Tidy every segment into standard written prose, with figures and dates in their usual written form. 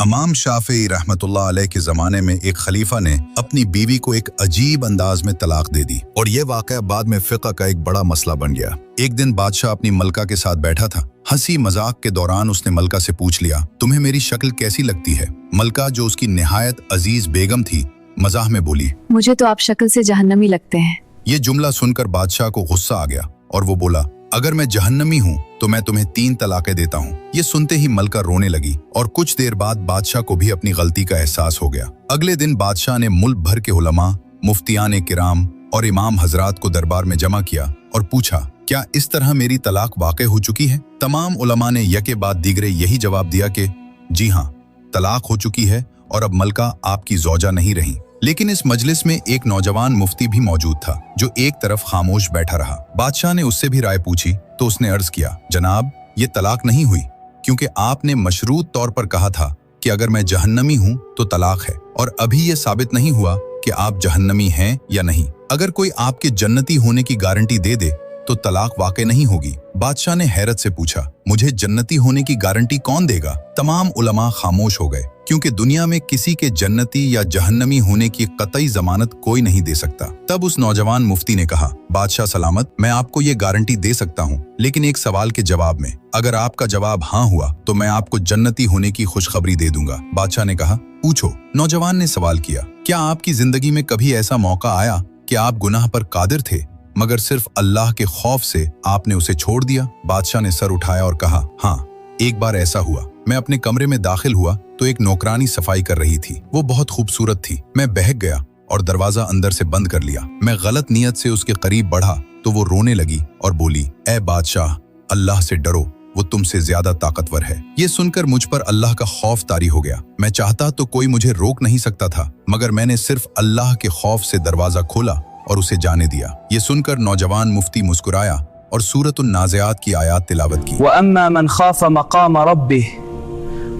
इमाम शाफी रहमतुल्लाह अलैह के ज़माने में एक खलीफा ने अपनी बीवी को एक अजीब अंदाज में तलाक दे दी और ये वाक़या बाद में फ़िक़्ह का एक बड़ा मसला बन गया। एक दिन बादशाह अपनी मलका के साथ बैठा था। हंसी मजाक के दौरान उसने मलका से पूछ लिया, तुम्हें मेरी शक्ल कैसी लगती है? मलका, जो उसकी निहायत अजीज बेगम थी, मजाक में बोली, मुझे तो आप शक्ल से जहन्नमी लगते हैं। ये जुमला सुनकर बादशाह को गुस्सा आ गया और वो बोला, अगर मैं जहन्नमी हूँ तो मैं तुम्हें 3 तलाकें देता हूँ। ये सुनते ही मलका रोने लगी और कुछ देर बाद बादशाह को भी अपनी गलती का एहसास हो गया। अगले दिन बादशाह ने मुल्क भर के उलमा, मुफ्तियान किराम और इमाम हजरात को दरबार में जमा किया और पूछा, क्या इस तरह मेरी तलाक वाक़ई हो चुकी है? तमाम उलमा ने यके बाद दीगरे यही जवाब दिया कि जी हाँ, तलाक हो चुकी है और अब मलका आपकी ज़ौजा नहीं रही। लेकिन इस मजलिस में एक नौजवान मुफ्ती भी मौजूद था जो एक तरफ खामोश बैठा रहा। बादशाह ने उससे भी राय पूछी तो उसने अर्ज किया, जनाब, ये तलाक नहीं हुई क्योंकि आपने मशरूत तौर पर कहा था कि अगर मैं जहन्नमी हूँ तो तलाक है, और अभी ये साबित नहीं हुआ कि आप जहन्नमी हैं या नहीं। अगर कोई आपके जन्नती होने की गारंटी दे दे तो तलाक वाक़ई नहीं होगी। बादशाह ने हैरत से पूछा, मुझे जन्नती होने की गारंटी कौन देगा? तमाम उलमा खामोश हो गए क्योंकि दुनिया में किसी के जन्नती या जहन्नमी होने की कतई जमानत कोई नहीं दे सकता। तब उस नौजवान मुफ्ती ने कहा, बादशाह सलामत, मैं आपको ये गारंटी दे सकता हूँ, लेकिन एक सवाल के जवाब में। अगर आपका जवाब हाँ हुआ तो मैं आपको जन्नती होने की खुशखबरी दे दूंगा। बादशाह ने कहा, पूछो। नौजवान ने सवाल किया, क्या आपकी जिंदगी में कभी ऐसा मौका आया कि आप गुनाह पर कादिर थे मगर सिर्फ अल्लाह के खौफ से आपने उसे छोड़ दिया? बादशाह ने सर उठाया और कहा, हाँ, एक बार ऐसा हुआ। मैं अपने कमरे में दाखिल हुआ तो एक नौकरानी सफाई कर रही थी। वो बहुत खूबसूरत थी। मैं बहक गया और दरवाजा अंदर से बंद कर लिया। मैं गलत नियत से उसके करीब बढ़ा तो वो रोने लगी और बोली, ए बादशाह, अल्लाह से डरो, वो तुमसे ज्यादा ताकतवर है। ये सुनकर मुझ पर अल्लाह का खौफ तारी हो गया। मैं चाहता तो कोई मुझे रोक नहीं सकता था, मगर मैंने सिर्फ अल्लाह के खौफ से दरवाजा खोला और उसे जाने दिया। ये सुनकर नौजवान मुफ्ती मुस्कुराया और सूरतुन नाज़िआत की आयत तिलावत की। वअम्मा मन खाफ़ मक़ाम रब्बिह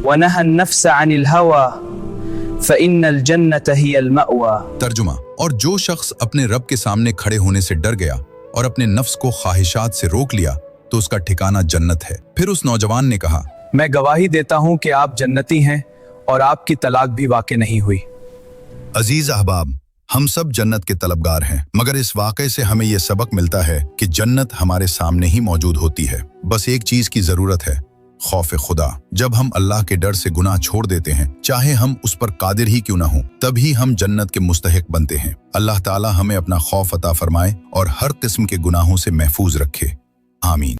वनहा अन-नफ्स अनिल हवा फ़इन्नल जन्नत हियल मअवा। तर्जुमा, और जो शख्स अपने रब के सामने खड़े होने से डर गया और अपने नफ्स को ख्वाहिशात से रोक लिया तो उसका ठिकाना जन्नत है। फिर उस नौजवान ने कहा, मैं गवाही देता हूँ कि आप जन्नती हैं और आपकी तलाक भी वाक़ई नहीं हुई। अजीज अहबाब, हम सब जन्नत के तलबगार हैं, मगर इस वाक़े से हमें यह सबक मिलता है कि जन्नत हमारे सामने ही मौजूद होती है। बस एक चीज की जरूरत है, खौफ खुदा। जब हम अल्लाह के डर से गुनाह छोड़ देते हैं, चाहे हम उस पर कादिर ही क्यों ना हो, तभी हम जन्नत के मुस्तहिक बनते हैं। अल्लाह ताला हमें अपना खौफ अता फरमाए और हर किस्म के गुनाहों से महफूज रखे। आमीन।